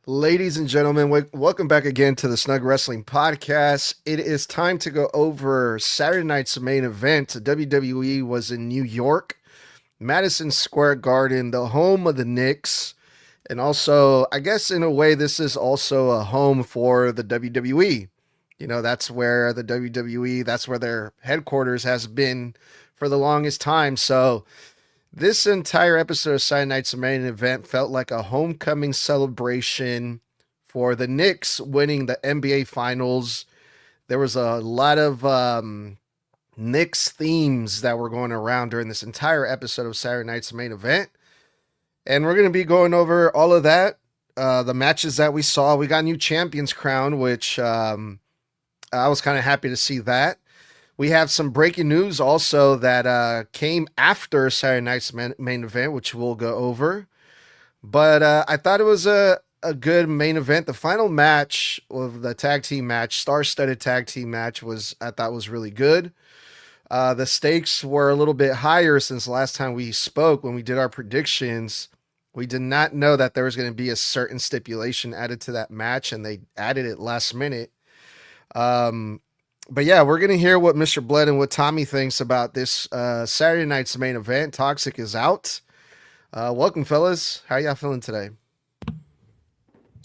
Ladies and gentlemen, welcome back again to the Snug Wrestling Podcast. It is time to go over Saturday night's main event. WWE was in New York, Madison Square Garden, the home of the Knicks. And also, I guess in a way, this is also a home for the WWE. You know, that's where the WWE, that's where their headquarters has been for the longest time. So, this entire episode of Saturday Night's main event felt like a homecoming celebration for the Knicks winning the NBA Finals. There was a lot of Knicks themes that were going around during this entire episode of Saturday Night's main event. And we're going to be going over all of that. The matches that we saw. We got new champions crown, which I was kind of happy to see that. We have some breaking news also that came after Saturday night's main event, which we'll go over. But I thought it was a good main event. The final match of the tag team match, star-studded tag team match, I thought was really good. The stakes were a little bit higher since the last time we spoke when we did our predictions. We did not know that there was going to be a certain stipulation added to that match, and they added it last minute. But yeah, we're going to hear what Mr. Bled and what Tommy thinks about this Saturday night's main event. Toxic is out. Welcome, fellas. How y'all feeling today?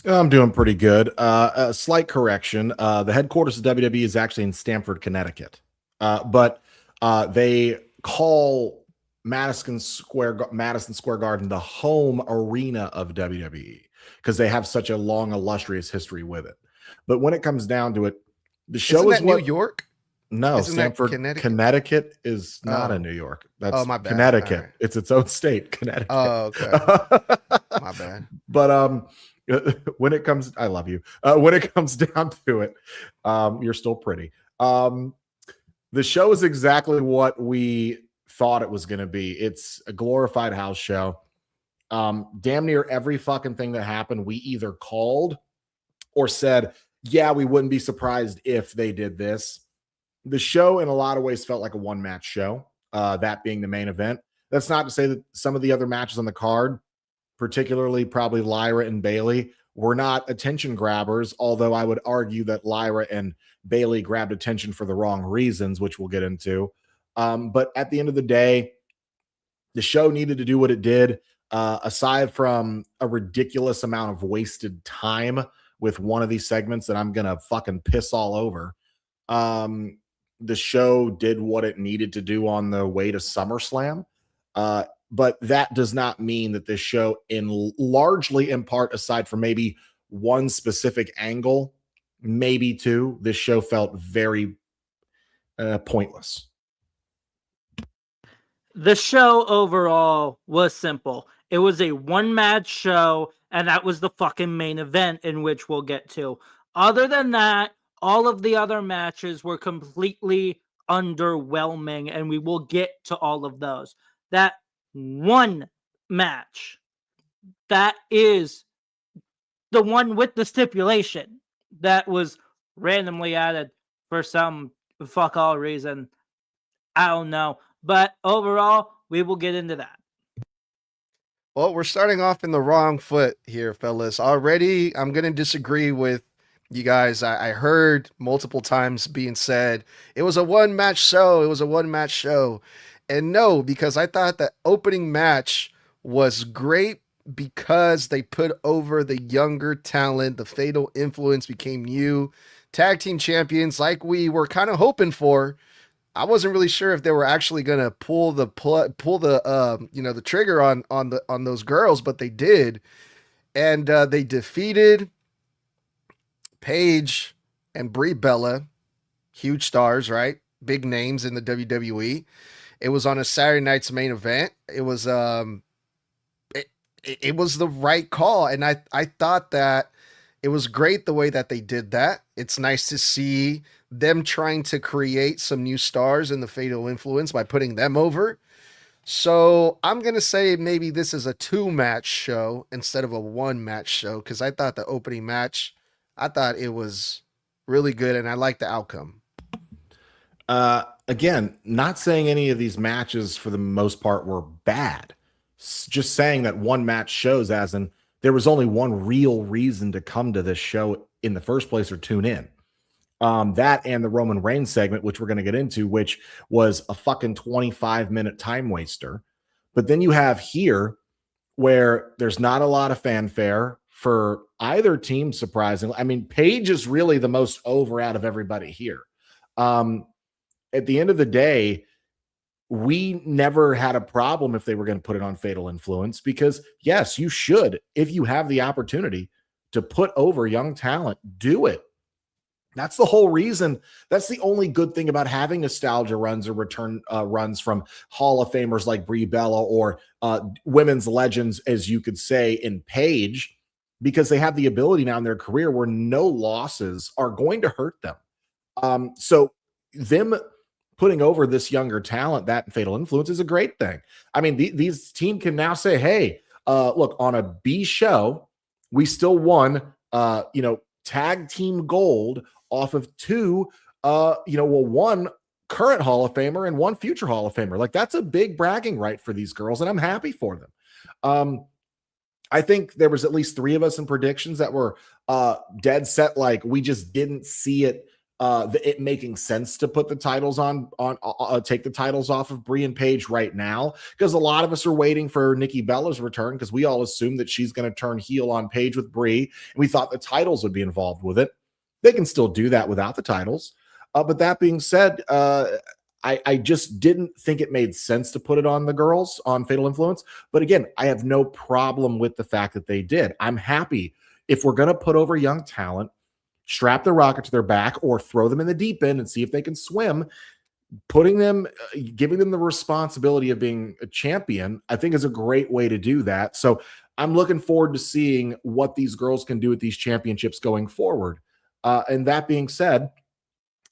I'm doing pretty good. A slight correction. The headquarters of WWE is actually in Stamford, Connecticut. But they call Madison Square Garden the home arena of WWE because they have such a long, illustrious history with it. But when it comes down to it, the show is New York? No, Isn't Stamford, Connecticut is not in New York. That's my bad. Connecticut. Right. It's its own state, Connecticut. Oh, okay. My bad. But when it comes, I love you. When it comes down to it, you're still pretty. The show is exactly what we thought it was going to be. It's a glorified house show. Damn near every fucking thing that happened, we either called or said, yeah, we wouldn't be surprised if they did this. The show, in a lot of ways, felt like a one-match show, that being the main event. That's not to say that some of the other matches on the card, particularly probably Lyra and Bayley, were not attention grabbers, although I would argue that Lyra and Bayley grabbed attention for the wrong reasons, which we'll get into. But at the end of the day, the show needed to do what it did, aside from a ridiculous amount of wasted time with one of these segments that I'm going to fucking piss all over. The show did what it needed to do on the way to SummerSlam. But that does not mean that this show, largely in part, aside from maybe one specific angle, maybe two, this show felt very pointless. The show overall was simple. It was a one-match show, and that was the fucking main event, in which we'll get to. Other than that, all of the other matches were completely underwhelming, and we will get to all of those. That one match, that is the one with the stipulation that was randomly added for some fuck all reason. I don't know. But overall, we will get into that. Well, we're starting off in the wrong foot here, fellas. Already, I'm going to disagree with you guys. I heard multiple times being said, it was a one-match show. It was a one-match show. And no, because I thought the opening match was great because they put over the younger talent. The Fatal Influence became new tag team champions like we were kind of hoping for. I wasn't really sure if they were actually going to pull the trigger on those girls, but they did. And they defeated Paige and Brie Bella, huge stars, right? Big names in the WWE. It was on a Saturday night's main event. It was it was the right call, and I thought that it was great the way that they did that. It's nice to see them trying to create some new stars in the Fatal Influence by putting them over. So I'm going to say maybe this is a two-match show instead of a one-match show, because I thought the opening match, I thought it was really good, and I liked the outcome. Again, not saying any of these matches for the most part were bad. Just saying that one match shows as in there was only one real reason to come to this show in the first place or tune in. That and the Roman Reigns segment, which we're going to get into, which was a fucking 25-minute time waster. But then you have here where there's not a lot of fanfare for either team, surprisingly. I mean, Paige is really the most over out of everybody here. At the end of the day, we never had a problem if they were going to put it on Fatal Influence, because yes, you should. If you have the opportunity to put over young talent, do it. That's the whole reason. That's the only good thing about having nostalgia runs or return runs from Hall of Famers like Brie Bella or women's legends, as you could say, in Paige, because they have the ability now in their career where no losses are going to hurt them. So them putting over this younger talent, that Fatal Influence, is a great thing. I mean, these team can now say, hey, look, on a B show, we still won, tag team gold off of two, one current Hall of Famer and one future Hall of Famer. Like, that's a big bragging right for these girls, and I'm happy for them. I think there was at least 3 of us in predictions that were dead set. Like, we just didn't see it making sense to put the titles take the titles off of Brie and Paige right now, because a lot of us are waiting for Nikki Bella's return, because we all assume that she's going to turn heel on Paige with Brie, and we thought the titles would be involved with it. They can still do that without the titles. But that being said, I just didn't think it made sense to put it on the girls on Fatal Influence. But again, I have no problem with the fact that they did. I'm happy. If we're going to put over young talent, strap the rocket to their back or throw them in the deep end and see if they can swim, giving them the responsibility of being a champion, I think is a great way to do that. So I'm looking forward to seeing what these girls can do with these championships going forward. And that being said,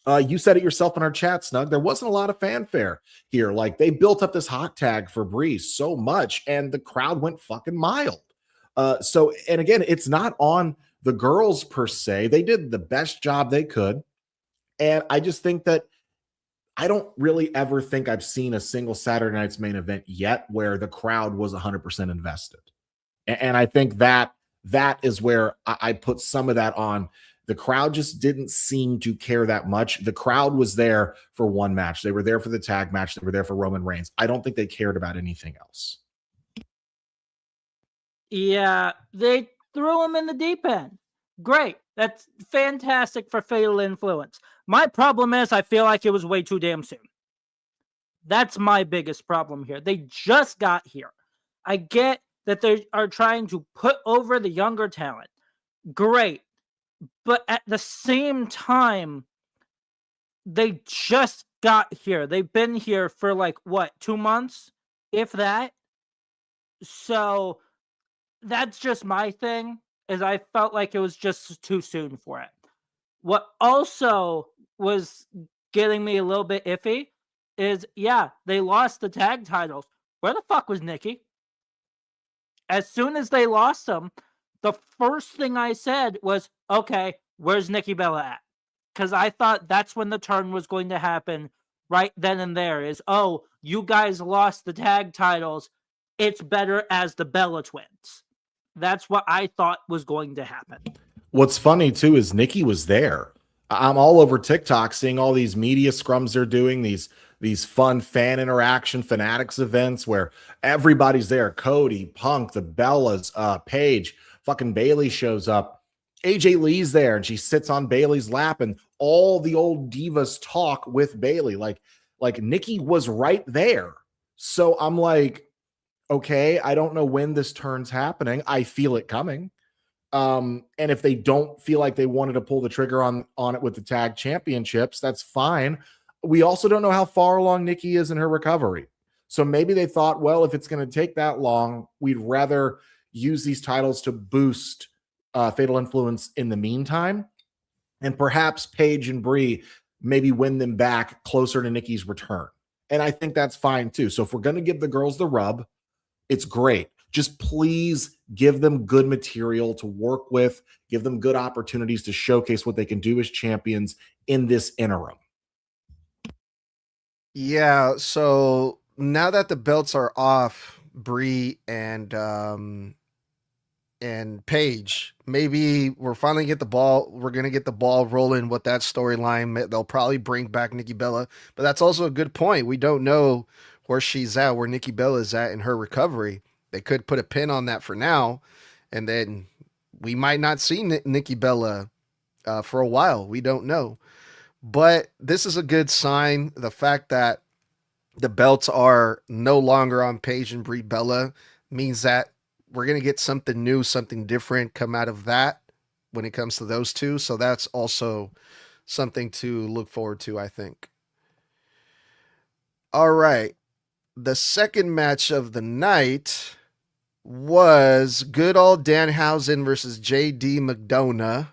you said it yourself in our chat, Snug. There wasn't a lot of fanfare here. Like, they built up this hot tag for Bree so much, and the crowd went fucking mild. And again, it's not on the girls per se. They did the best job they could. And I just think that I don't really ever think I've seen a single Saturday night's main event yet where the crowd was 100% invested. And I think that is where I put some of that on. The crowd just didn't seem to care that much. The crowd was there for one match. They were there for the tag match. They were there for Roman Reigns. I don't think they cared about anything else. Yeah, they threw him in the deep end. Great. That's fantastic for Fatal Influence. My problem is I feel like it was way too damn soon. That's my biggest problem here. They just got here. I get that they are trying to put over the younger talent. Great. But at the same time, they just got here. They've been here for 2 months, if that. So that's just my thing, is I felt like it was just too soon for it. What also was getting me a little bit iffy is, they lost the tag titles. Where the fuck was Nikki? As soon as they lost them, the first thing I said was, okay, where's Nikki Bella at? Because I thought that's when the turn was going to happen right then and there, is, oh, you guys lost the tag titles. It's better as the Bella Twins. That's what I thought was going to happen. What's funny, too, is Nikki was there. I'm all over TikTok seeing all these media scrums they're doing, these fun fan interaction fanatics events where everybody's there. Cody, Punk, the Bellas, Paige, fucking Bayley shows up. AJ Lee's there, and she sits on Bayley's lap, and all the old divas talk with Bayley. Like Nikki was right there. So I'm like, okay, I don't know when this turn's happening. I feel it coming. And if they don't feel like they wanted to pull the trigger on it with the tag championships, that's fine. We also don't know how far along Nikki is in her recovery. So maybe they thought, well, if it's going to take that long, we'd rather use these titles to boost Fatal Influence in the meantime. And perhaps Paige and Brie maybe win them back closer to Nikki's return. And I think that's fine too. So if we're going to give the girls the rub, it's great. Just please give them good material to work with, give them good opportunities to showcase what they can do as champions in this interim. Yeah, so now that the belts are off Brie and and Paige. Maybe we're finally get the ball. We're gonna get the ball rolling with that storyline. They'll probably bring back Nikki Bella, but that's also a good point. We don't know where she's at, where Nikki Bella is at in her recovery. They could put a pin on that for now, and then we might not see Nikki Bella for a while. We don't know, but this is a good sign. The fact that the belts are no longer on Paige and Brie Bella means that we're going to get something new, something different come out of that when it comes to those two. So that's also something to look forward to, I think. All right. The second match of the night was good old Danhausen versus JD McDonagh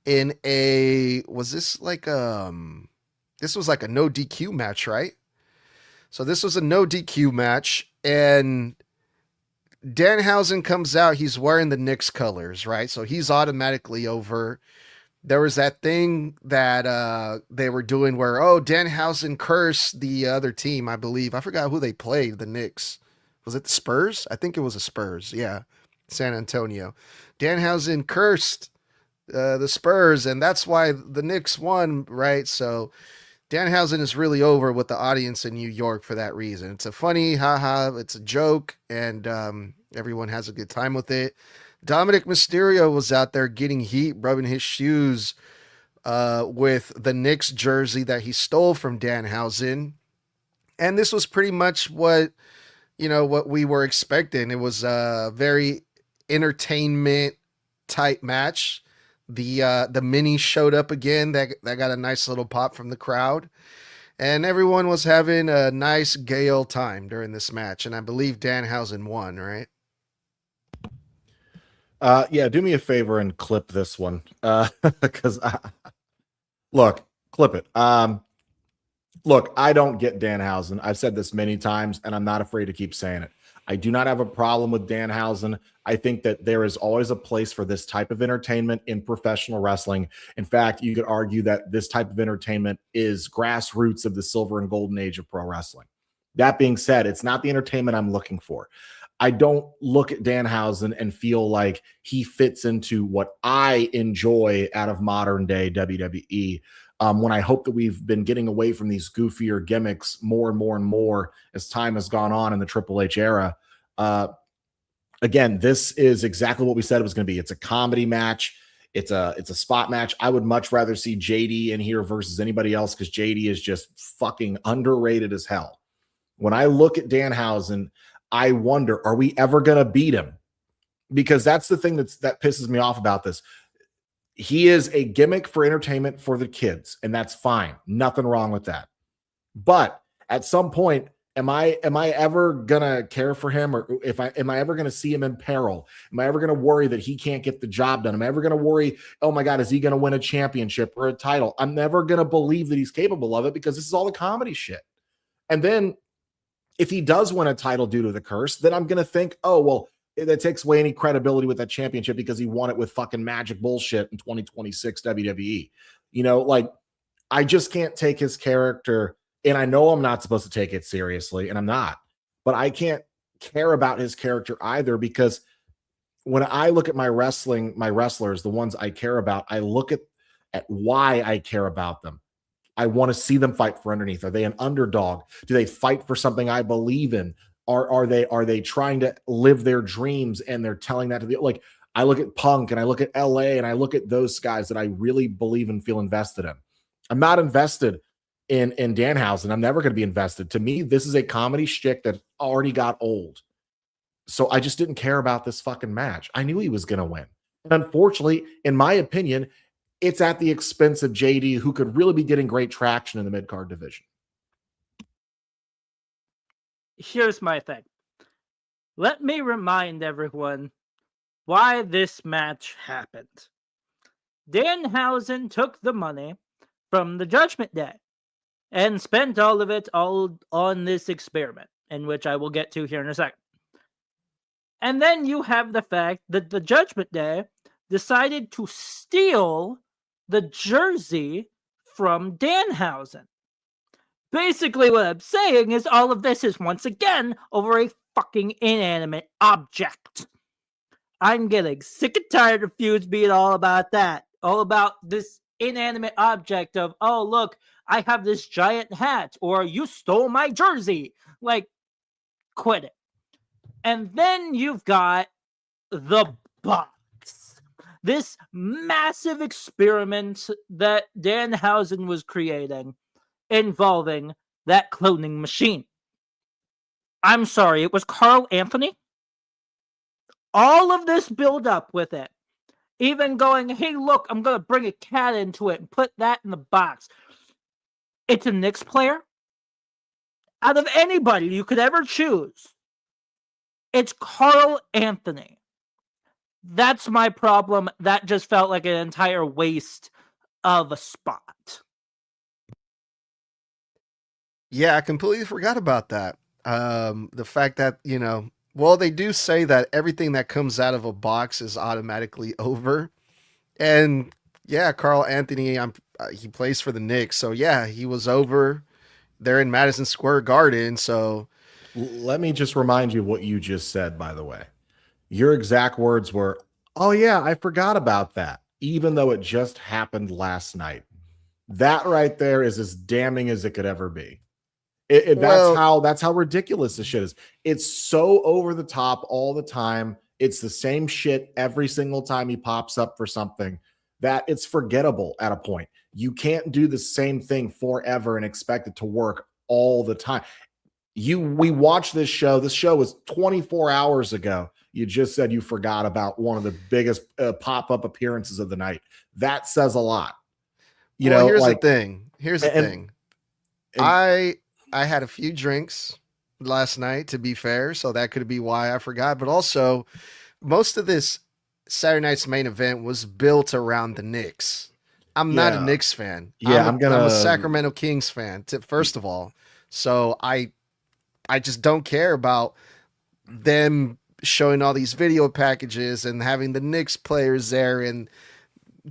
in a, was this like this was like a no DQ match, right? So this was a no DQ match, and Danhausen comes out. He's wearing the Knicks colors, right? So he's automatically over. There was that thing that they were doing where, Danhausen cursed the other team, I believe. I forgot who they played, the Knicks. Was it the Spurs? I think it was the Spurs. Yeah, San Antonio. Danhausen cursed the Spurs, and that's why the Knicks won, right? So Danhausen is really over with the audience in New York for that reason. It's a funny, haha, it's a joke, and everyone has a good time with it. Dominic Mysterio was out there getting heat, rubbing his shoes with the Knicks jersey that he stole from Danhausen. And this was pretty much what we were expecting. It was a very entertainment type match. The mini showed up again. That got a nice little pop from the crowd. And everyone was having a nice gay old time during this match. And I believe Danhausen won, right? Yeah, do me a favor and clip this one. Because look, clip it. Look, I don't get Danhausen. I've said this many times, and I'm not afraid to keep saying it. I do not have a problem with Danhausen. I think that there is always a place for this type of entertainment in professional wrestling. In fact, you could argue that this type of entertainment is grassroots of the silver and golden age of pro wrestling. That being said, it's not the entertainment I'm looking for. I don't look at Danhausen and feel like he fits into what I enjoy out of modern day WWE. When I hope that we've been getting away from these goofier gimmicks more and more and more as time has gone on in the Triple H era. Again, this is exactly what we said it was going to be. It's a comedy match. It's a spot match. I would much rather see JD in here versus anybody else because JD is just fucking underrated as hell. When I look at Danhausen, I wonder, are we ever going to beat him? Because that's the thing that pisses me off about this. He is a gimmick for entertainment for the kids, and that's fine. Nothing wrong with that. But at some point, am I ever gonna care for him, or am I ever gonna see him in peril? Am I ever gonna worry that he can't get the job done? Am I ever gonna worry, oh my God, is he gonna win a championship or a title? I'm never gonna believe that he's capable of it because this is all the comedy shit. And then if he does win a title due to the curse, then I'm gonna think, oh well, that takes away any credibility with that championship because he won it with fucking magic bullshit in 2026 WWE. I just can't take his character, and I know I'm not supposed to take it seriously, and I'm not, but I can't care about his character either because when I look at my wrestlers, the ones I care about, I look at why I care about them. I want to see them fight for underneath. Are they an underdog? Do they fight for something I believe in? Are they trying to live their dreams and they're telling that to the, like, I look at Punk and I look at LA and I look at those guys that I really believe and feel invested in. I'm not invested in Danhausen. I'm never going to be invested. To me, this is a comedy shtick that already got old. So I just didn't care about this fucking match. I knew he was going to win. And unfortunately, in my opinion, it's at the expense of JD, who could really be getting great traction in the mid-card division. Here's my thing. Let me remind everyone why this match happened. Danhausen took the money from the Judgment Day and spent all of it on this experiment, in which I will get to here in a second. And then you have the fact that the Judgment Day decided to steal the jersey from Danhausen. Basically, what I'm saying is all of this is once again over a fucking inanimate object. I'm getting sick and tired of feuds being all about that. All about this inanimate object of, oh, look, I have this giant hat, or you stole my jersey. Like, quit it. And then you've got the box. This massive experiment that Danhausen was creating involving that cloning machine. I'm sorry, it was Carl Anthony? All of this build up with it. Even going, hey, look, I'm going to bring a cat into it and put that in the box. It's a Knicks player. Out of anybody you could ever choose, it's Carl Anthony. That's my problem. That just felt like an entire waste of a spot. Yeah, I completely forgot about that. The fact that, well, they do say that everything that comes out of a box is automatically over. And yeah, Carl Anthony, he plays for the Knicks. So yeah, he was over there in Madison Square Garden. So let me just remind you what you just said, by the way. Your exact words were, oh yeah, I forgot about that, even though it just happened last night. That right there is as damning as it could ever be. That's how ridiculous this shit is. It's so over the top all the time. It's the same shit every single time he pops up for something that it's forgettable at a point. You can't do the same thing forever and expect it to work all the time. We watched this show. This show was 24 hours ago. You just said you forgot about one of the biggest pop-up appearances of the night. That says a lot. Here's the thing. I had a few drinks last night, to be fair, so that could be why I forgot. But also, most of this Saturday night's main event was built around the Knicks. I'm not a Knicks fan. Yeah, I'm a Sacramento Kings fan, first of all. So I just don't care about them showing all these video packages and having the Knicks players there and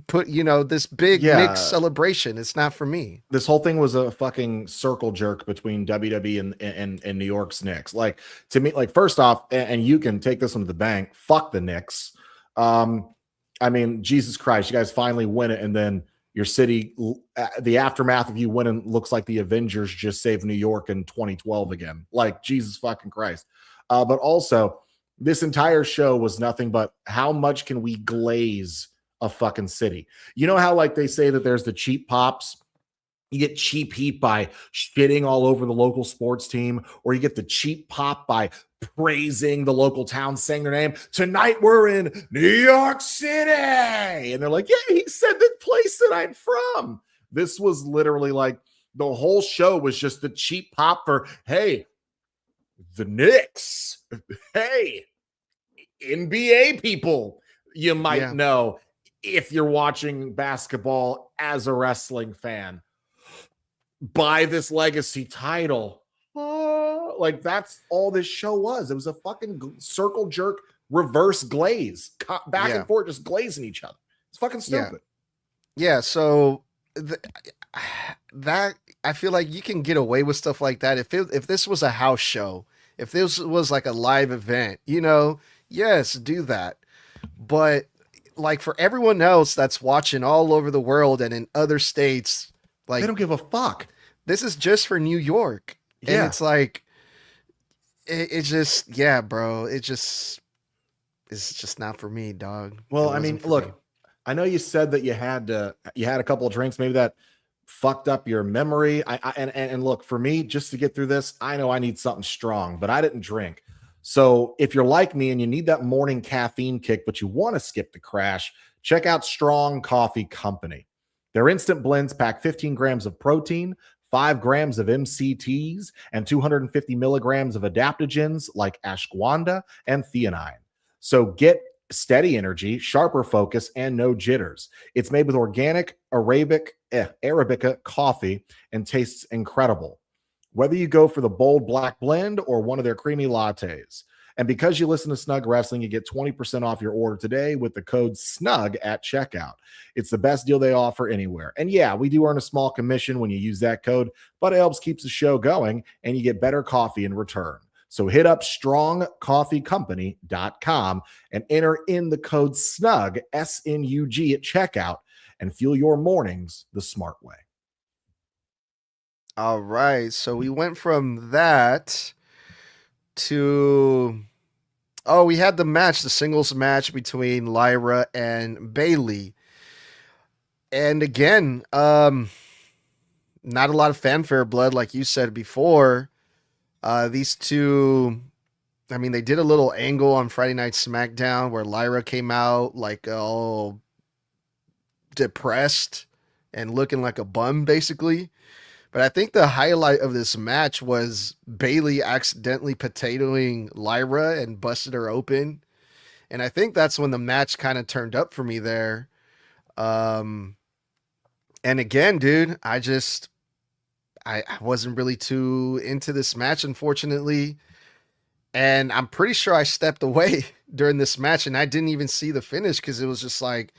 put this big Knicks celebration. It's not for me. This whole thing was a fucking circle jerk between WWE and New York's Knicks. Like, to me, like, first off, and you can take this one to the bank, fuck the Knicks. I mean, Jesus Christ, you guys finally win it, and then your city, the aftermath of you winning, looks like the Avengers just saved New York in 2012 again. Like, Jesus fucking Christ. But also, this entire show was nothing but how much can we glaze a fucking city? You know how, like, they say that there's the cheap pops? You get cheap heat by shitting all over the local sports team, or you get the cheap pop by praising the local town, saying their name. Tonight we're in New York City. And they're like, yeah, he said the place that I'm from. This was literally like the whole show was just the cheap pop for, hey, the Knicks. Hey, NBA people, you might know if you're watching basketball as a wrestling fan. Buy this legacy title. Like, that's all this show was. It was a fucking circle jerk reverse glaze, back and forth, just glazing each other. It's fucking stupid. So that I feel like you can get away with stuff like that if this was a house show, if this was like a live event, yes, do that. But like, for everyone else that's watching all over the world and in other states, like, they don't give a fuck. This is just for New York. And it's like, it's just, bro. It's just not for me, dog. Well, I mean, look, I know you said that you had a couple of drinks, maybe that fucked up your memory. And look, for me, just to get through this, I know I need something strong, but I didn't drink. So if you're like me and you need that morning caffeine kick, but you want to skip the crash, check out Strong Coffee Company. Their instant blends pack 15 grams of protein, 5 grams of MCTs, and 250 milligrams of adaptogens like ashwagandha and theanine. So get steady energy, sharper focus, and no jitters. It's made with organic Arabica coffee and tastes incredible. Whether you go for the bold black blend or one of their creamy lattes. And because you listen to Snug Wrestling, you get 20% off your order today with the code SNUG at checkout. It's the best deal they offer anywhere. And yeah, we do earn a small commission when you use that code, but it helps keeps the show going and you get better coffee in return. So hit up strongcoffeecompany.com and enter in the code SNUG, S-N-U-G, at checkout and fuel your mornings the smart way. All right. So we went from that to, we had the match, the singles match between Lyra and Bayley. And again, not a lot of fanfare blood, like you said before. These two, I mean, they did a little angle on Friday Night SmackDown where Lyra came out like all depressed and looking like a bum, basically. But I think the highlight of this match was Bayley accidentally potatoing Lyra and busted her open. And I think that's when the match kind of turned up for me there. And again, dude, I wasn't really too into this match, unfortunately. And I'm pretty sure I stepped away during this match and I didn't even see the finish because it was just like,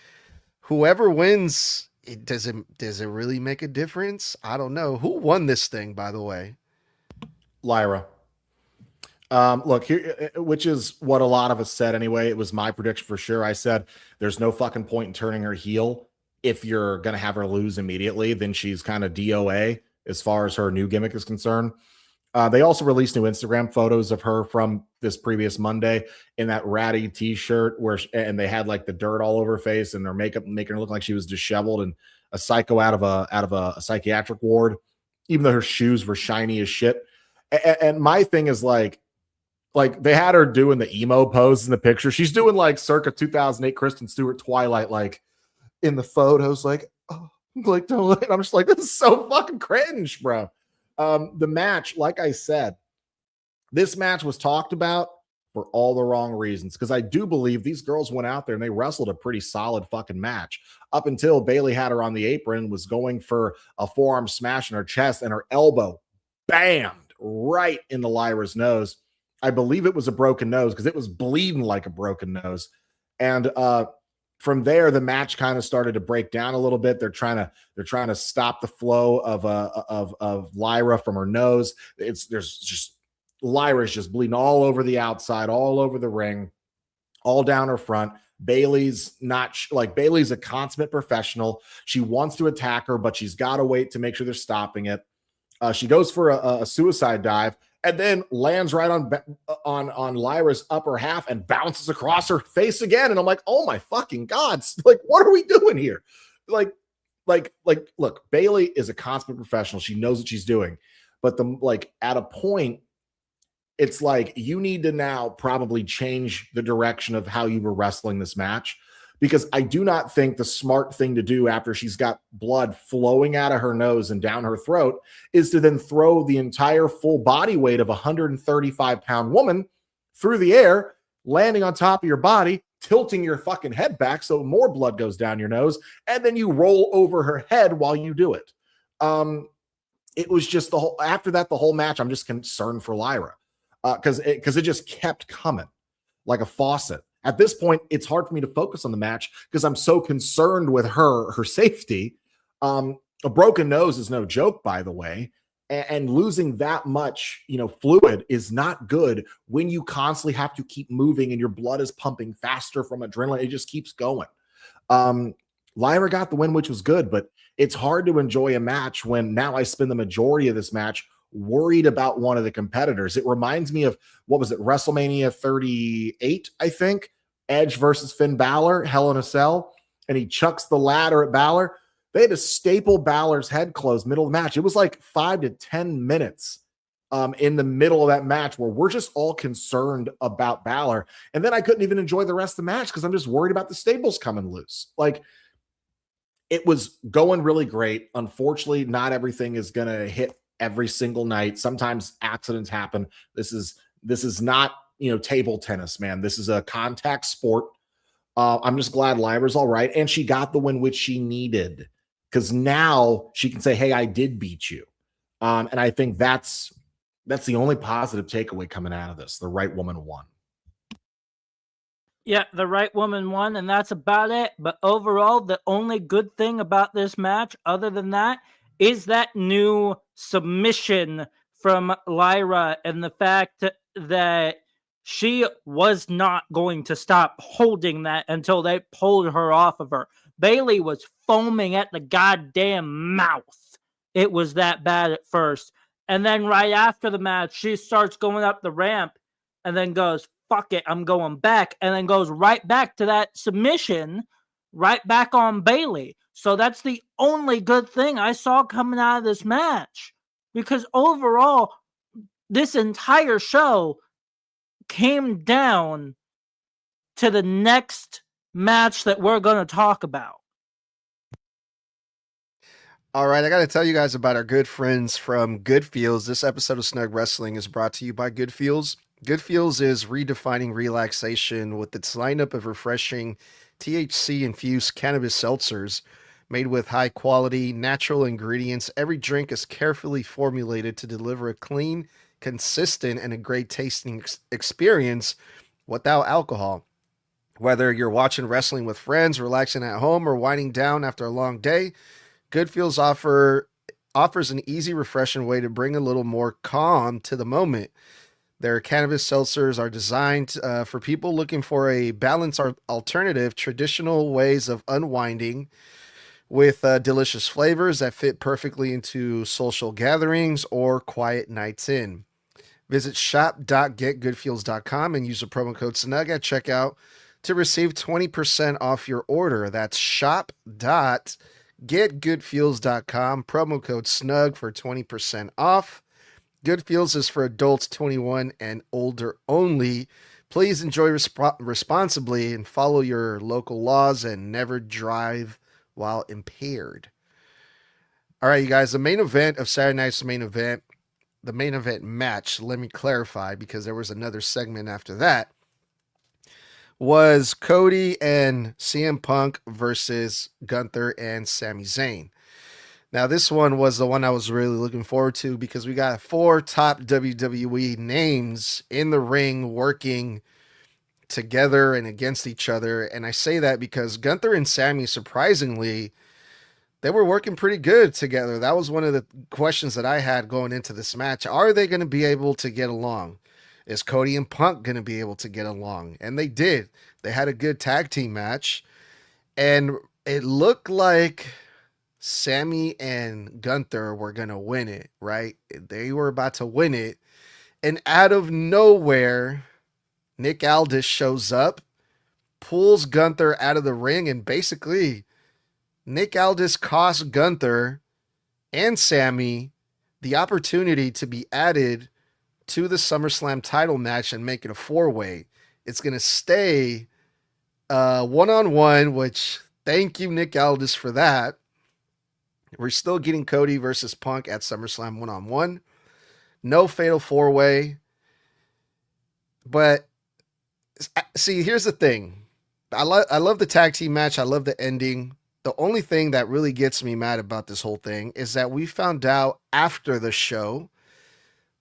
whoever wins, does it really make a difference? I don't know. Who won this thing, by the way? Lyra. Look here, which is what a lot of us said anyway. It was my prediction for sure. I said there's no fucking point in turning her heel if you're going to have her lose immediately. Then she's kind of DOA as far as her new gimmick is concerned. They also released new Instagram photos of her from this previous Monday in that ratty t-shirt and they had like the dirt all over her face and their makeup making her look like she was disheveled and a psycho out of a psychiatric ward, even though her shoes were shiny as shit. And my thing is like they had her doing the emo pose in the picture. She's doing like circa 2008 Kristen Stewart Twilight, like in the photos, like, oh, like, don't. I'm just like, this is so fucking cringe, bro. The match, like I said, this match was talked about for all the wrong reasons, because I do believe these girls went out there and they wrestled a pretty solid fucking match up until Bayley had her on the apron, was going for a forearm smash in her chest, and her elbow bammed right into Lyra's nose. I believe it was a broken nose because it was bleeding like a broken nose. And from there, the match kind of started to break down a little bit. They're trying to stop the flow of Lyra from her nose. Lyra's just bleeding all over the outside, all over the ring, all down her front. Bayley's Bayley's a consummate professional. She wants to attack her, but she's got to wait to make sure they're stopping it. She goes for a suicide dive and then lands right on Lyra's upper half and bounces across her face again. And I'm like, oh my fucking God. Like, what are we doing here? Look, Bayley is a consummate professional. She knows what she's doing. But at a point, it's like you need to now probably change the direction of how you were wrestling this match, because I do not think the smart thing to do after she's got blood flowing out of her nose and down her throat is to then throw the entire full body weight of a 135-pound woman through the air, landing on top of your body, tilting your fucking head back so more blood goes down your nose, and then you roll over her head while you do it. It was just after that, the whole match, I'm just concerned for Lyra. Because it just kept coming like a faucet. At this point, it's hard for me to focus on the match because I'm so concerned with her safety. A broken nose is no joke, by the way, and losing that much, fluid is not good when you constantly have to keep moving and your blood is pumping faster from adrenaline. It just keeps going. Lyra got the win, which was good, but it's hard to enjoy a match when now I spend the majority of this match worried about one of the competitors. It reminds me of, what was it, WrestleMania 38, I think, Edge versus Finn Balor, Hell in a Cell, and he chucks the ladder at Balor. They had to staple Balor's head closed middle of the match. It was like 5 to 10 minutes in the middle of that match where we're just all concerned about Balor. And then I couldn't even enjoy the rest of the match because I'm just worried about the staples coming loose. Like, it was going really great. Unfortunately, not everything is going to hit every single night. Sometimes accidents happen. This is not, table tennis, man. This is a contact sport. I'm just glad Lyra's all right. And she got the win, which she needed, because now she can say, hey, I did beat you. And I think that's the only positive takeaway coming out of this. The right woman won. Yeah, the right woman won, and that's about it. But overall, the only good thing about this match, other than that, is that new submission from Lyra and the fact that she was not going to stop holding that until they pulled her off of her. Bayley was foaming at the goddamn mouth. It was that bad at first. And then right after the match, she starts going up the ramp and then goes, fuck it, I'm going back. And then goes right back to that submission, right back on Bayley. So that's the only good thing I saw coming out of this match. Because overall, this entire show came down to the next match that we're going to talk about. All right, I got to tell you guys about our good friends from Good Feels. This episode of Snug Wrestling is brought to you by Good Feels. Good Feels is redefining relaxation with its lineup of refreshing THC-infused cannabis seltzers made with high-quality, natural ingredients. Every drink is carefully formulated to deliver a clean, consistent, and a great tasting experience without alcohol. Whether you're watching wrestling with friends, relaxing at home, or winding down after a long day, Good Feels offers an easy, refreshing way to bring a little more calm to the moment. Their cannabis seltzers are designed for people looking for a balanced alternative, traditional ways of unwinding with delicious flavors that fit perfectly into social gatherings or quiet nights in. Visit shop.getgoodfeels.com and use the promo code SNUG at checkout to receive 20% off your order. That's shop.getgoodfeels.com, promo code SNUG for 20% off. Good Feels is for adults 21 and older only. Please enjoy responsibly and follow your local laws and never drive while impaired. All right, you guys, the main event of Saturday night's main event, the main event match, let me clarify because there was another segment after that, was Cody and CM Punk versus Gunther and Sami Zayn. Now, this one was the one I was really looking forward to because we got 4 top WWE names in the ring working together and against each other. And I say that because Gunther and Sami, surprisingly, they were working pretty good together. That was one of the questions that I had going into this match. Are they going to be able to get along? Is Cody and Punk going to be able to get along? And they did. They had a good tag team match. And it looked like Sami and Gunther were going to win it, right? They were about to win it. And out of nowhere, Nick Aldis shows up, pulls Gunther out of the ring, and basically Nick Aldis cost Gunther and Sami the opportunity to be added to the SummerSlam title match and make it a 4-way. It's going to stay one-on-one, which thank you, Nick Aldis, for that. We're still getting Cody versus Punk at SummerSlam one-on-one. No fatal 4-way. But see, here's the thing. I love the tag team match. I love the ending. The only thing that really gets me mad about this whole thing is that we found out after the show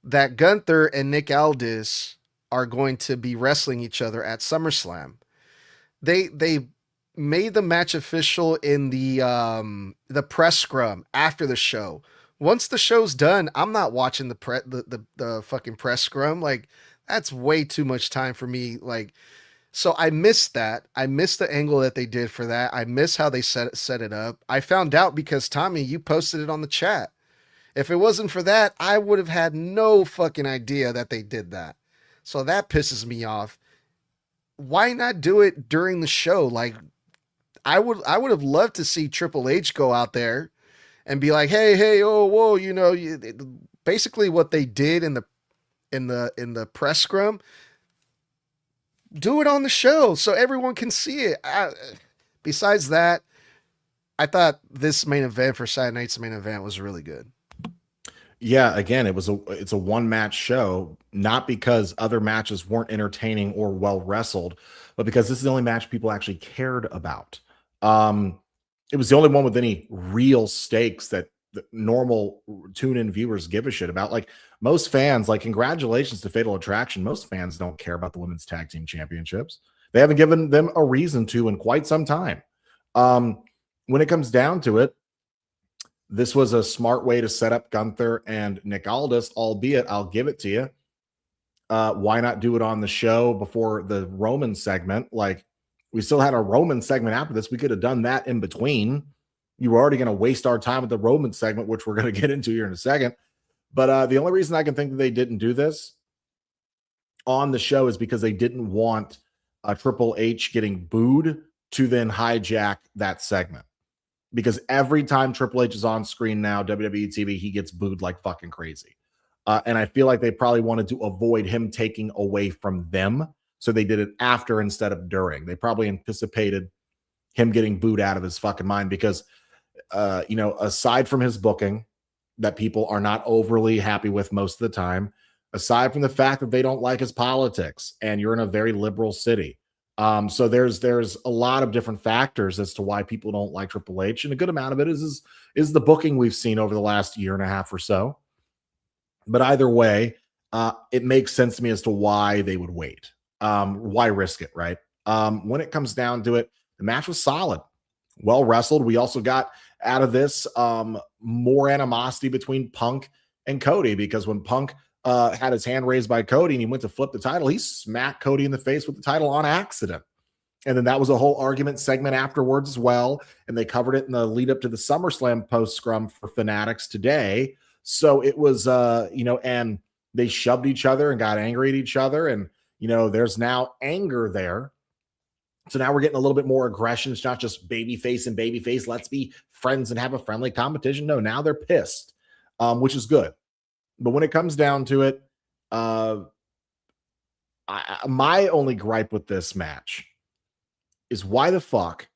that Gunther and Nick Aldis are going to be wrestling each other at SummerSlam. They made the match official in the press scrum after the show. Once the show's done, I'm not watching the fucking press scrum. Like, that's way too much time for me. Like, so I missed that. I missed the angle that they did for that. I miss how they set it up. I found out because Tommy, you posted it on the chat. If it wasn't for that, I would have had no fucking idea that they did that. So that pisses me off. Why not do it during the show? Like, I would have loved to see Triple H go out there and be like, hey, oh, whoa, you know, basically what they did in the press scrum. Do it on the show so everyone can see it. Besides that, I thought this main event for Saturday night's main event was really good. Yeah, again, it's a one-match show, not because other matches weren't entertaining or well wrestled, but because this is the only match people actually cared about. It was the only one with any real stakes that the normal tune-in viewers give a shit about. Like, most fans, like, congratulations to Fatal Attraction. Most fans don't care about the women's tag team championships. They haven't given them a reason to in quite some time. When it comes down to it, this was a smart way to set up Gunther and Nick Aldis, albeit, I'll give it to you, Why not do it on the show before the Roman segment? Like, we still had a Roman segment after this. We could have done that in between. You were already going to waste our time with the Roman segment, which we're going to get into here in a second. But the only reason I can think that they didn't do this on the show is because they didn't want Triple H getting booed to then hijack that segment. Because every time Triple H is on screen now, WWE TV, he gets booed like fucking crazy. And I feel like they probably wanted to avoid him taking away from them. So they did it after instead of during. They probably anticipated him getting booed out of his fucking mind because, aside from his booking that people are not overly happy with most of the time, aside from the fact that they don't like his politics and you're in a very liberal city. So there's a lot of different factors as to why people don't like Triple H. And a good amount of it is the booking we've seen over the last year and a half or so. But either way, it makes sense to me as to why they would wait. Why risk it, right? When it comes down to it, the match was solid, well wrestled. We also got out of this more animosity between Punk and Cody, because when Punk had his hand raised by Cody and he went to flip the title, he smacked Cody in the face with the title on accident. And then that was a whole argument segment afterwards as well. And they covered it in the lead up to the SummerSlam post scrum for Fanatics today. So it was, and they shoved each other and got angry at each other. And, there's now anger there. So now we're getting a little bit more aggression. It's not just babyface and babyface. Let's be friends and have a friendly competition. No, now they're pissed, which is good. But when it comes down to it, my only gripe with this match is why the fuck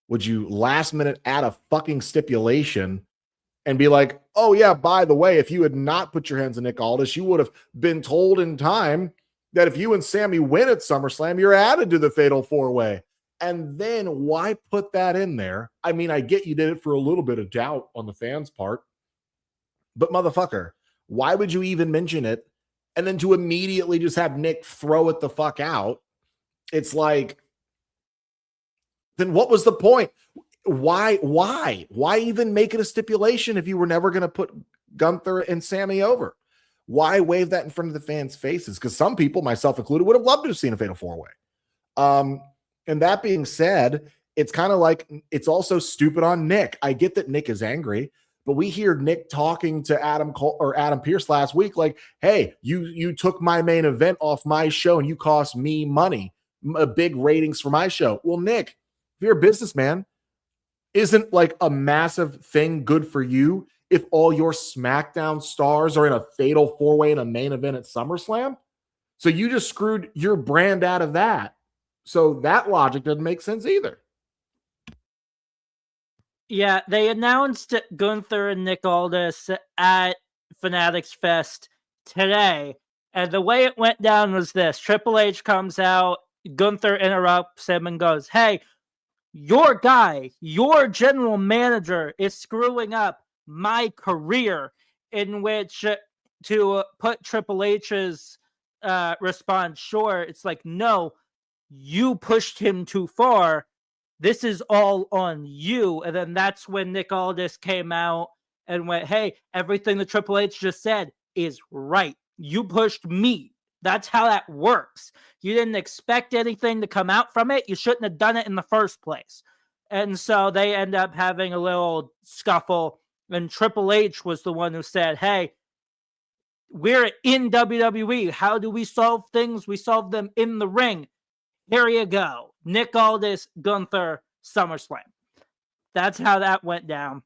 would you last minute add a fucking stipulation and be like, oh yeah, by the way, if you had not put your hands on Nick Aldis, you would have been told in time that if you and Sammy win at SummerSlam, you're added to the Fatal 4-Way. And then why put that in there? I mean, I get you did it for a little bit of doubt on the fans' part, but motherfucker, why would you even mention it? And then to immediately just have Nick throw it the fuck out. It's like, then what was the point? Why even make it a stipulation if you were never going to put Gunther and Sammy over? Why wave that in front of the fans' faces? Because some people, myself included, would have loved to have seen a Fatal 4-Way. And that being said, it's kind of like, it's also stupid on Nick. I get that Nick is angry, but we hear Nick talking to Adam Pearce last week, like, hey, you took my main event off my show and you cost me money, big ratings for my show. Well, Nick, if you're a businessman, isn't like a massive thing good for you if all your SmackDown stars are in a Fatal 4-Way in a main event at SummerSlam? So you just screwed your brand out of that. So that logic doesn't make sense either. Yeah, they announced Gunther and Nick Aldis at Fanatics Fest today. And the way it went down was this. Triple H comes out, Gunther interrupts him and goes, hey, your guy, your general manager is screwing up my career, in which to put Triple H's response short, it's like, no, you pushed him too far. This is all on you. And then that's when Nick Aldis came out and went, hey, everything that Triple H just said is right. You pushed me. That's how that works. You didn't expect anything to come out from it. You shouldn't have done it in the first place. And so they end up having a little scuffle. And Triple H was the one who said, hey, we're in WWE. How do we solve things? We solve them in the ring. Here you go. Nick Aldis, Gunther, SummerSlam. That's how that went down.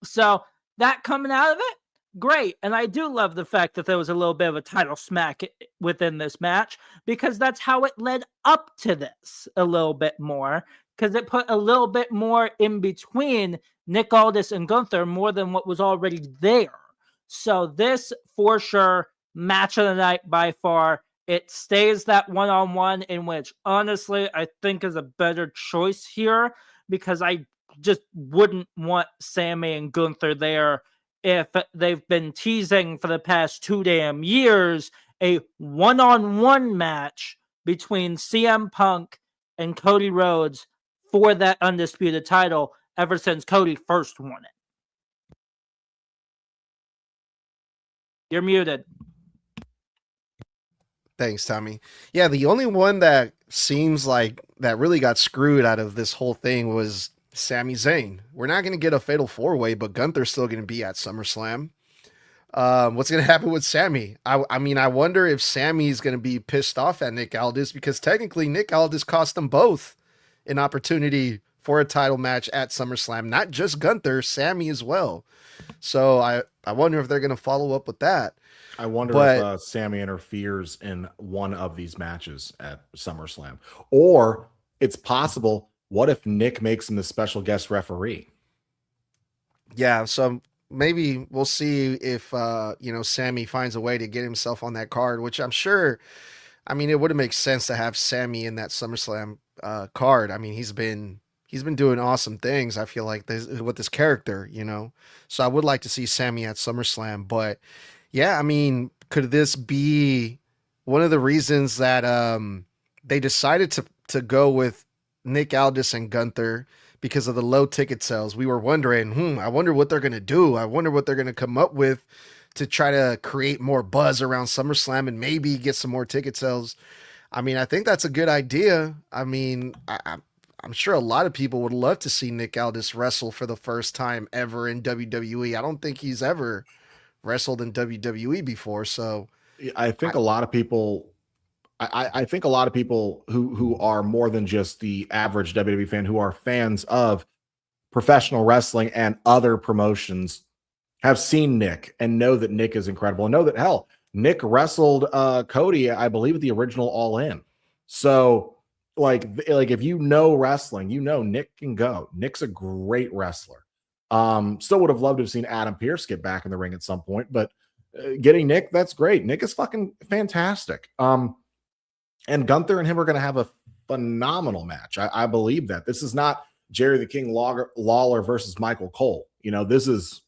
So that coming out of it, great. And I do love the fact that there was a little bit of a title smack within this match, because that's how it led up to this a little bit more, because it put a little bit more in between Nick Aldis and Gunther more than what was already there. So this, for sure, match of the night by far. It stays that one-on-one, in which, honestly, I think is a better choice here, because I just wouldn't want Sammy and Gunther there if they've been teasing for the past 2 damn years a one-on-one match between CM Punk and Cody Rhodes for that undisputed title ever since Cody first won it. You're muted. Thanks, Tommy. Yeah, the only one that seems like that really got screwed out of this whole thing was Sami Zayn. We're not going to get a fatal four-way, but Gunther's still going to be at SummerSlam. What's going to happen with Sammy? I mean, I wonder if Sammy's going to be pissed off at Nick Aldis, because technically Nick Aldis cost them both an opportunity for a title match at SummerSlam. Not just Gunther, Sammy as well. So I wonder if they're going to follow up with that. I wonder if Sammy interferes in one of these matches at SummerSlam. Or it's possible, what if Nick makes him the special guest referee? Yeah, so maybe we'll see if Sammy finds a way to get himself on that card, which I'm sure, I mean, it would have made sense to have Sammy in that SummerSlam card. I mean, he's been doing awesome things, I feel like, with this character, So I would like to see Sammy at SummerSlam, but yeah, I mean, could this be one of the reasons that they decided to go with Nick Aldis and Gunther because of the low ticket sales? We were wondering, I wonder what they're going to do. I wonder what they're going to come up with to try to create more buzz around SummerSlam and maybe get some more ticket sales. I mean, I think that's a good idea. I mean, I'm sure a lot of people would love to see Nick Aldis wrestle for the first time ever in WWE. I don't think he's ever wrestled in WWE before, so I think a lot of people I think a lot of people who are more than just the average WWE fan, who are fans of professional wrestling and other promotions, have seen Nick and know that Nick is incredible, and know that, hell, Nick wrestled Cody, I believe, at the original All In. So like if you know wrestling, Nick can go. Nick's a great wrestler. Still would have loved to have seen Adam Pearce get back in the ring at some point, but getting Nick, that's great. Nick is fucking fantastic. And Gunther and him are going to have a phenomenal match. I believe that. This is not Jerry the King Lawler versus Michael Cole. This is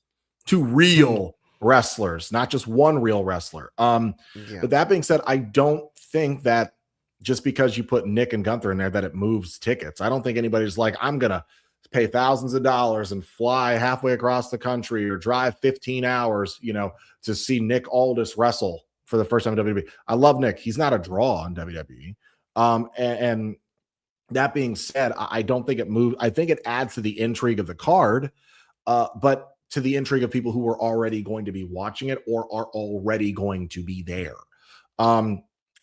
two real wrestlers, not just one real wrestler. But that being said, I don't think that just because you put Nick and Gunther in there that it moves tickets. I don't think anybody's like, I'm going to pay thousands of dollars and fly halfway across the country or drive 15 hours, to see Nick Aldis wrestle for the first time in WWE. I love Nick. He's not a draw in WWE. And that being said, I don't think it moves. I think it adds to the intrigue of the card, but to the intrigue of people who are already going to be watching it or are already going to be there.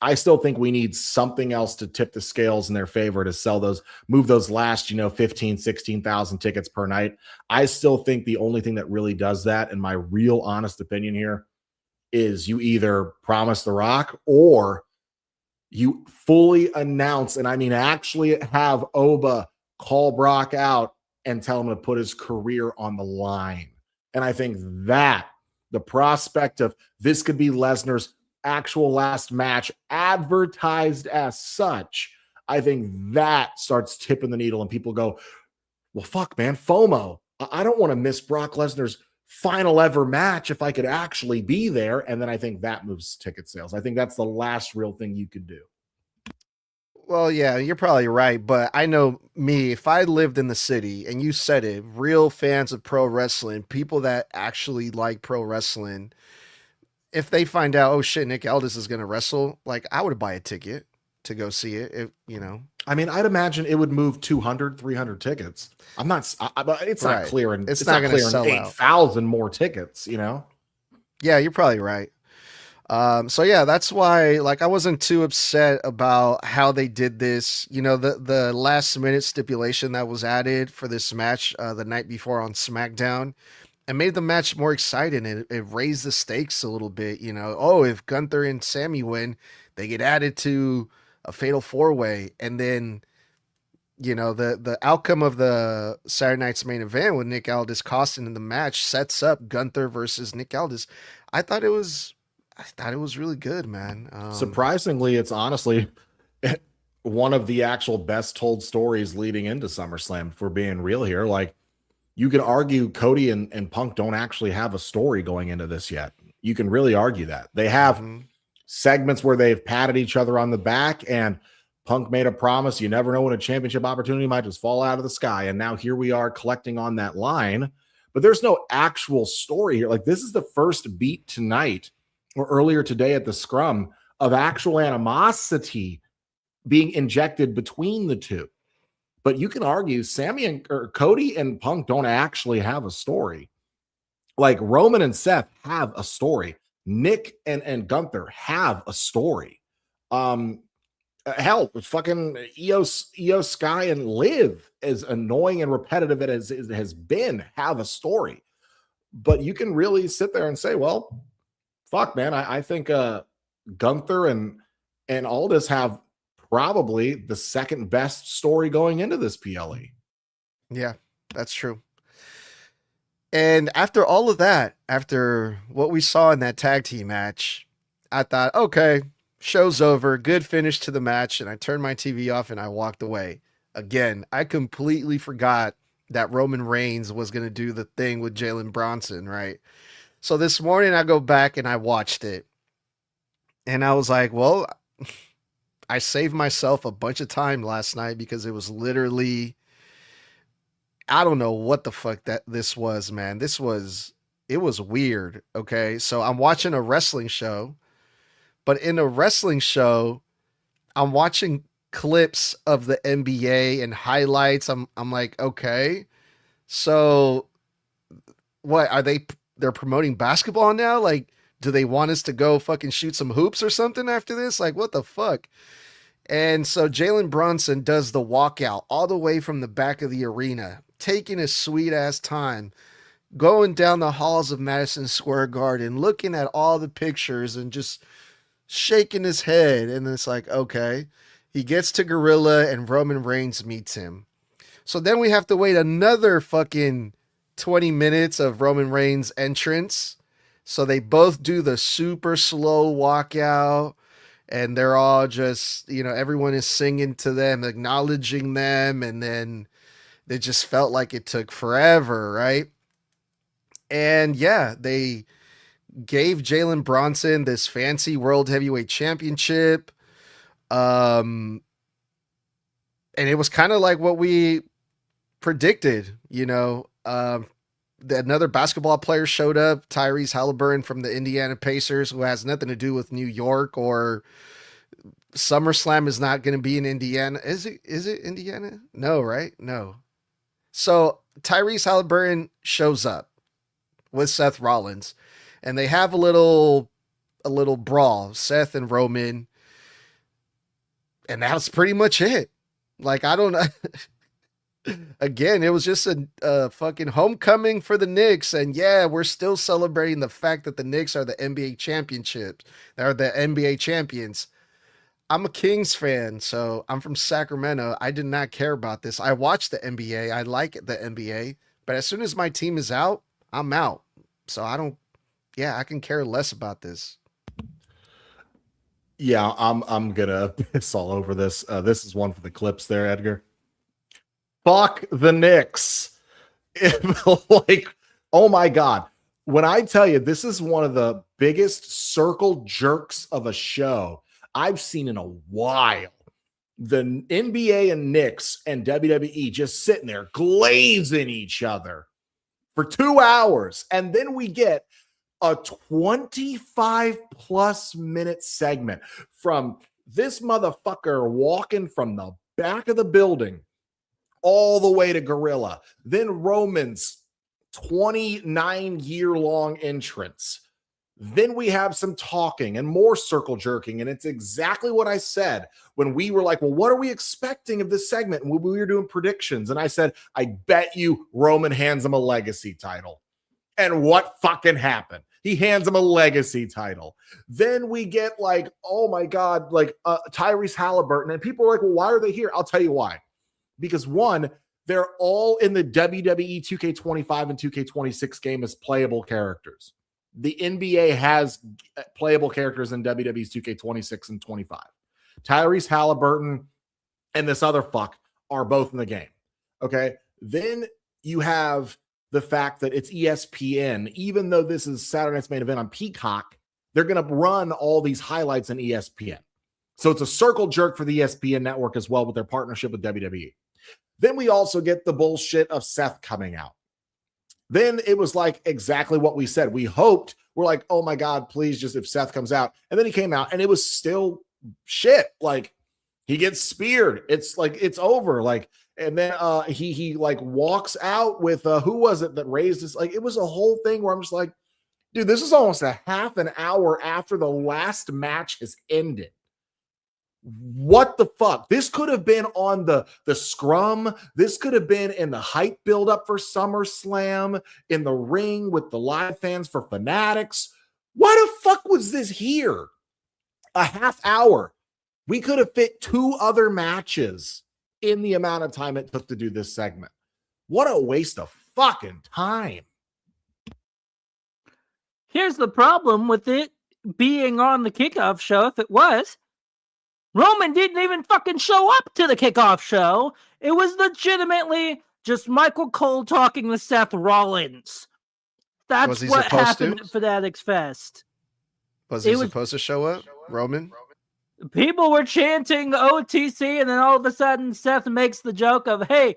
I still think we need something else to tip the scales in their favor to move those last, 15, 16,000 tickets per night. I still think the only thing that really does that, in my real honest opinion here, is you either promise The Rock or you fully announce, and I mean actually have Oba call Brock out and tell him to put his career on the line. And I think that the prospect of this could be Lesnar's actual last match advertised as such, I think that starts tipping the needle and people go, well, fuck, man, FOMO. I don't want to miss Brock Lesnar's final ever match if I could actually be there. And then I think that moves ticket sales. I think that's the last real thing you could do. Well, yeah, you're probably right. But I know me, if I lived in the city, and you said it, real fans of pro wrestling, people that actually like pro wrestling, if they find out, oh shit, Nick Aldis is going to wrestle, like, I would buy a ticket to go see it, I mean, I'd imagine it would move 200, 300 tickets. It's not clear. And it's not going to sell 8,000 more tickets, Yeah, you're probably right. So yeah, that's why, like, I wasn't too upset about how they did this. The last minute stipulation that was added for this match the night before on SmackDown, it made the match more exciting. It raised the stakes a little bit. If Gunther and Sammy win, they get added to a fatal four-way, and then the outcome of the Saturday night's main event with Nick Aldis costing in the match sets up Gunther versus Nick Aldis. I thought it was really good, man. Surprisingly, it's honestly one of the actual best told stories leading into SummerSlam, if we're being real here. Like, you could argue Cody and Punk don't actually have a story going into this yet. You can really argue that. They have segments where they've patted each other on the back, and Punk made a promise. You never know when a championship opportunity might just fall out of the sky. And now here we are collecting on that line, but there's no actual story here. Like, this is the first beat tonight or earlier today at the scrum of actual animosity being injected between the two. But you can argue Cody and Punk don't actually have a story. Like Roman and Seth have a story. Nick and Gunther have a story. Hell, fucking Io Sky and Liv, as annoying and repetitive as it has been, have a story. But you can really sit there and say, well, fuck, man, I think Gunther and Aldis have probably the second best story going into this PLE. Yeah, that's true. And after all of that, after what we saw in that tag team match, I thought, okay, show's over, good finish to the match, and I turned my TV off and I walked away. Again, I completely forgot that Roman Reigns was going to do the thing with Jalen Brunson, right? So this morning I go back and I watched it. And I was like, well, I saved myself a bunch of time last night because it was literally, I don't know what the fuck this was, man. It was weird, okay? So I'm watching a wrestling show, but in a wrestling show, I'm watching clips of the NBA and highlights. I'm like, okay, so what are they're promoting basketball now? Like, do they want us to go fucking shoot some hoops or something after this? Like, what the fuck? And so Jalen Brunson does the walkout all the way from the back of the arena, taking his sweet ass time, going down the halls of Madison Square Garden, looking at all the pictures and just shaking his head. And it's like, okay, he gets to Gorilla and Roman Reigns meets him. So then we have to wait another fucking 20 minutes of Roman Reigns' entrance. So they both do the super slow walkout and they're all just, everyone is singing to them, acknowledging them. And then it just felt like it took forever, right? And yeah, they gave Jalen Brunson this fancy World Heavyweight Championship. And it was kind of like what we predicted, another basketball player showed up, Tyrese Halliburton from the Indiana Pacers, who has nothing to do with New York, or SummerSlam is not going to be in Indiana. Is it Indiana? No, right? No. So Tyrese Halliburton shows up with Seth Rollins and they have a little brawl, Seth and Roman. And that's pretty much it. Like, I don't know. Again, it was just a fucking homecoming for the Knicks. And yeah, we're still celebrating the fact that the Knicks are the NBA championships. They're the NBA champions. I'm a Kings fan, so I'm from Sacramento. I did not care about this. I watch the NBA. I like the NBA. But as soon as my team is out, I'm out. So I can care less about this. Yeah, I'm gonna piss all over this. This is one for the clips there, Edgar. Fuck the Knicks. Like, oh my God. When I tell you this is one of the biggest circle jerks of a show I've seen in a while. The NBA and Knicks and WWE just sitting there glazing each other for 2 hours. And then we get a 25 plus minute segment from this motherfucker walking from the back of the building all the way to Gorilla. Then Roman's 29-year-long entrance. Then we have some talking and more circle jerking. And it's exactly what I said when we were like, well, what are we expecting of this segment? And we were doing predictions. And I said, I bet you Roman hands him a legacy title. And what fucking happened? He hands him a legacy title. Then we get like, oh my God, like Tyrese Halliburton. And people are like, well, why are they here? I'll tell you why. Because one, they're all in the WWE 2K25 and 2K26 game as playable characters. The NBA has playable characters in WWE's 2K26 and 25. Tyrese Halliburton and this other fuck are both in the game. Okay. Then you have the fact that it's ESPN, even though this is Saturday Night's Main Event on Peacock, they're going to run all these highlights on ESPN. So it's a circle jerk for the ESPN network as well with their partnership with WWE. Then we also get the bullshit of Seth coming out. Then it was like exactly what we said. We hoped we're like, oh my God, please just if Seth comes out. And then he came out and it was still shit. Like he gets speared. It's like, it's over. Like, and then he like walks out with who was it that raised his, like, it was a whole thing where I'm just like, dude, this is almost a half an hour after the last match has ended. What the fuck? This could have been on the scrum. This could have been in the hype buildup for SummerSlam, in the ring with the live fans for Fanatics. Why the fuck was this here? A half hour. We could have fit 2 other matches in the amount of time it took to do this segment. What a waste of fucking time. Here's the problem with it being on the kickoff show. If it was, Roman didn't even fucking show up to the kickoff show. It was legitimately just Michael Cole talking to Seth Rollins. That's what happened at Fanatics Fest. Was he supposed to show up, Roman? People were chanting OTC, and then all of a sudden Seth makes the joke of, hey,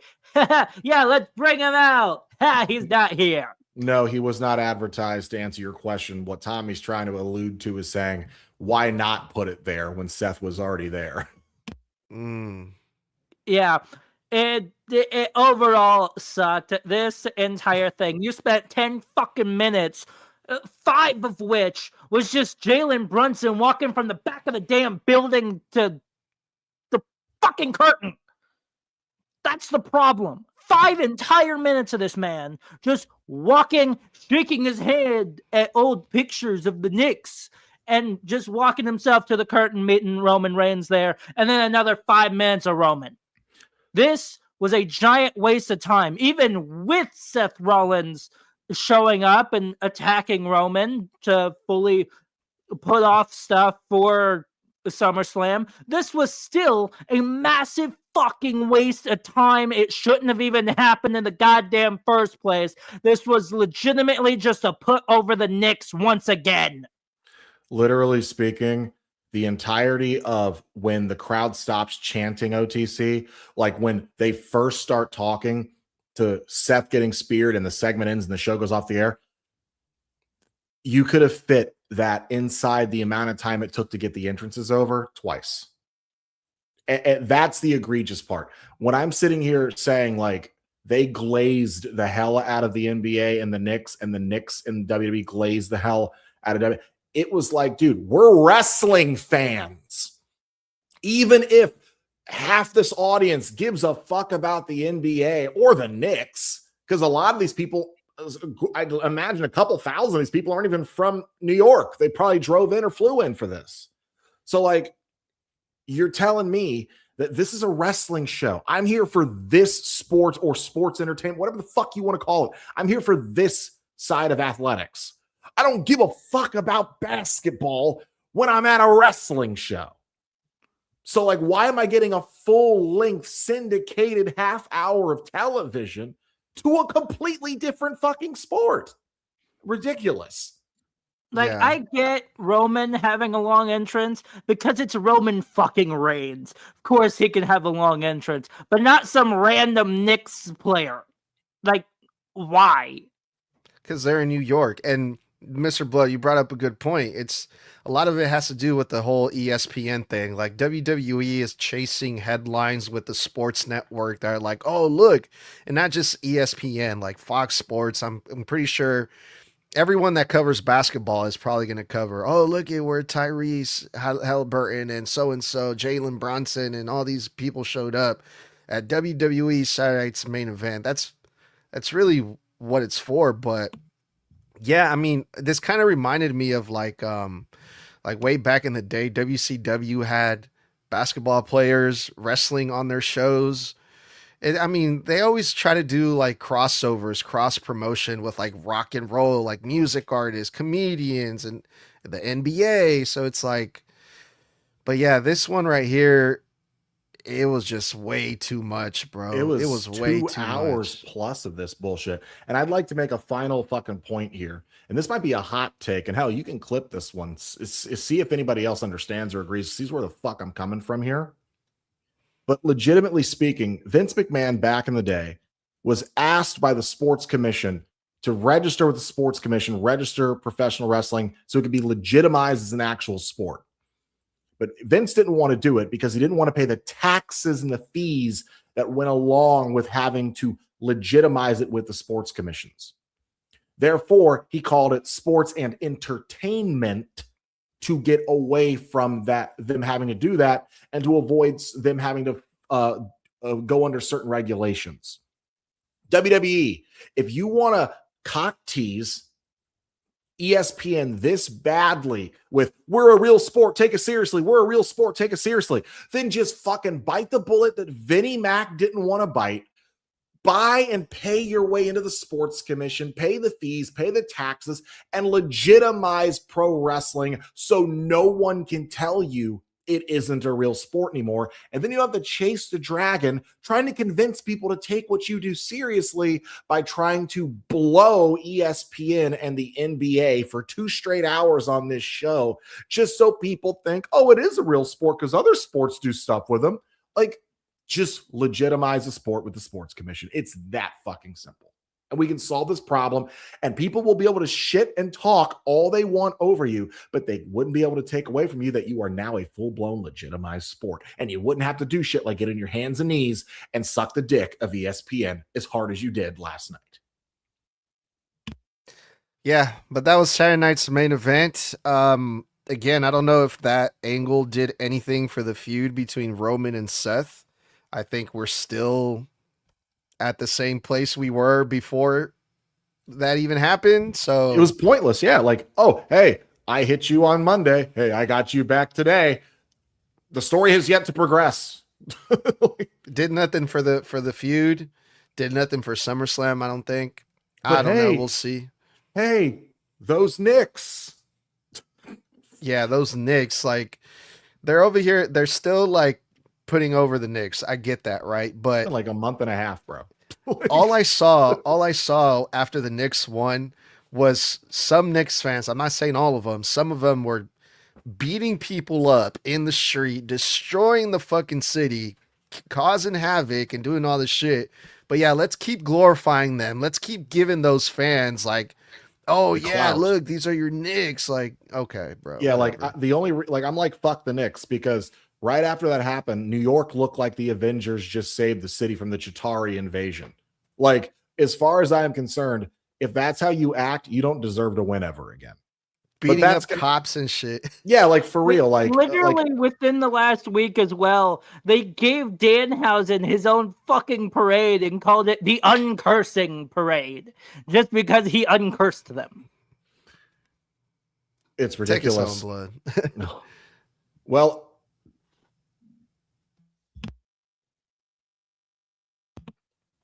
yeah, let's bring him out. He's not here. No, he was not advertised. To answer your question, what Tommy's trying to allude to is saying, why not put it there when Seth was already there? Yeah, it overall sucked. This entire thing. You spent 10 fucking minutes, 5 of which was just Jalen Brunson walking from the back of the damn building to the fucking curtain. That's the problem. 5 entire minutes of this man just walking, shaking his head at old pictures of the Knicks and just walking himself to the curtain, meeting Roman Reigns there, and then another 5 minutes of Roman. This was a giant waste of time, even with Seth Rollins showing up and attacking Roman to fully put off stuff for SummerSlam. This was still a massive fucking waste of time. It shouldn't have even happened in the goddamn first place. This was legitimately just a put over the Knicks once again. Literally speaking, the entirety of when the crowd stops chanting OTC, like when they first start talking to Seth getting speared and the segment ends and the show goes off the air, you could have fit that inside the amount of time it took to get the entrances over twice. And that's the egregious part. When I'm sitting here saying like they glazed the hell out of the NBA and the Knicks and WWE glazed the hell out of WWE, it was like, dude, we're wrestling fans. Even if half this audience gives a fuck about the NBA or the Knicks, because a lot of these people, I'd imagine a couple thousand of these people aren't even from New York. They probably drove in or flew in for this. So like, you're telling me that this is a wrestling show. I'm here for this sport or sports entertainment, whatever the fuck you want to call it. I'm here for this side of athletics. I don't give a fuck about basketball when I'm at a wrestling show. So like, why am I getting a full-length syndicated half hour of television to a completely different fucking sport? Ridiculous. Like, yeah. I get Roman having a long entrance because it's Roman fucking Reigns. Of course he can have a long entrance, but not some random Knicks player. Like, why? Because they're in New York. And Mr. Blood, you brought up a good point. It's a lot of it has to do with the whole ESPN thing. Like WWE is chasing headlines with the sports network that are like, oh, look, and not just ESPN, like Fox Sports. I'm pretty sure everyone that covers basketball is probably going to cover, oh, look at where Tyrese Halliburton and so Jalen Brunson and all these people showed up at WWE Saturday Night's Main Event. That's really what it's for. But yeah, I mean, this kind of reminded me of like way back in the day, WCW had basketball players wrestling on their shows. I mean, they always try to do like crossovers, cross promotion with like rock and roll, like music artists, comedians, and the NBA. So it's like, but yeah, this one right here, it was just way too much, bro. It was way 2 hours plus of this bullshit. And I'd like to make a final fucking point here. And this might be a hot take. And hell, you can clip this one. See if anybody else understands or agrees. See where the fuck I'm coming from here. But legitimately speaking, Vince McMahon back in the day was asked by the sports commission to register with the sports commission, register professional wrestling so it could be legitimized as an actual sport. But Vince didn't want to do it because he didn't want to pay the taxes and the fees that went along with having to legitimize it with the sports commissions. Therefore, he called it sports and entertainment to get away from that, them having to do that, and to avoid them having to go under certain regulations. WWE, if you want to cock tease ESPN this badly with we're a real sport, take us seriously, we're a real sport, take us seriously, then just fucking bite the bullet that Vinnie Mac didn't want to bite. Buy and pay your way into the sports commission, pay the fees, pay the taxes, and legitimize pro wrestling so no one can tell you it isn't a real sport anymore. And then you have to chase the dragon, trying to convince people to take what you do seriously by trying to blow ESPN and the NBA for 2 straight hours on this show, just so people think, oh, it is a real sport because other sports do stuff with them. Like, just legitimize the sport with the sports commission. It's that fucking simple. And we can solve this problem, and people will be able to shit and talk all they want over you, but they wouldn't be able to take away from you that you are now a full-blown legitimized sport. And you wouldn't have to do shit like get on your hands and knees and suck the dick of ESPN as hard as you did last night. Yeah, but that was Saturday night's main event. Again, I don't know if that angle did anything for the feud between Roman and Seth. I think we're still at the same place we were before that even happened. So it was pointless. Yeah. Like, oh, hey, I hit you on Monday. Hey, I got you back today. The story has yet to progress. Did nothing for the feud. Did nothing for SummerSlam, I don't think. But I don't know. We'll see. Hey, those Knicks. Yeah, those Knicks, like, they're over here. They're still like putting over the Knicks. I get that, right? But like a month and a half, bro. all I saw after the Knicks won was some Knicks fans. I'm not saying all of them. Some of them were beating people up in the street, destroying the fucking city, causing havoc and doing all this shit. But yeah, let's keep glorifying them. Let's keep giving those fans like, oh yeah, look, these are your Knicks. Like, okay, bro. Yeah, whatever. like I'm like, fuck the Knicks, because right after that happened, New York looked like the Avengers just saved the city from the Chitauri invasion. Like, as far as I am concerned, if that's how you act, you don't deserve to win ever again. Beating up cops and shit. Yeah, like for real. Like literally within the last week as well, they gave Danhausen his own fucking parade and called it the Uncursing Parade just because he uncursed them. It's ridiculous. Take his own blood. No. Well,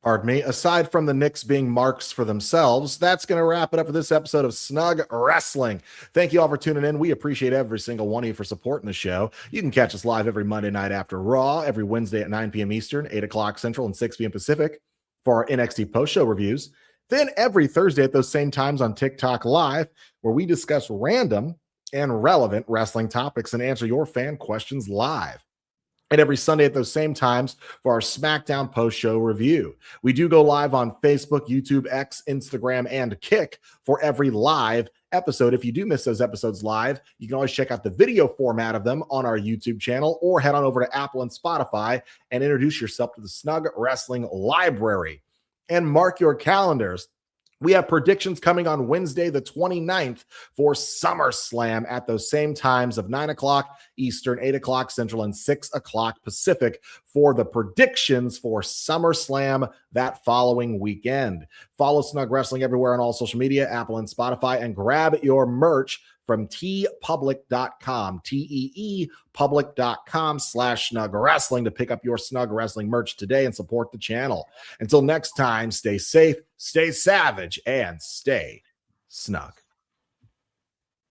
pardon me. Aside from the Knicks being marks for themselves, that's going to wrap it up for this episode of Snug Wrestling. Thank you all for tuning in. We appreciate every single one of you for supporting the show. You can catch us live every Monday night after Raw, every Wednesday at 9 p.m. Eastern, 8 o'clock Central, and 6 p.m. Pacific for our NXT post-show reviews. Then every Thursday at those same times on TikTok Live, where we discuss random and relevant wrestling topics and answer your fan questions live. And every Sunday at those same times for our SmackDown post-show review. We do go live on Facebook, YouTube, X, Instagram, and Kick for every live episode. If you do miss those episodes live, you can always check out the video format of them on our YouTube channel, or head on over to Apple and Spotify and introduce yourself to the Snug Wrestling Library. And mark your calendars. We have predictions coming on Wednesday, the 29th for SummerSlam at those same times of 9 o'clock Eastern, 8 o'clock Central, and 6 o'clock Pacific for the predictions for SummerSlam that following weekend. Follow Snug Wrestling everywhere on all social media, Apple and Spotify, and grab your merch from teepublic.com, teepublic.com/Snug Wrestling to pick up your Snug Wrestling merch today and support the channel. Until next time, stay safe, stay savage, and stay snug.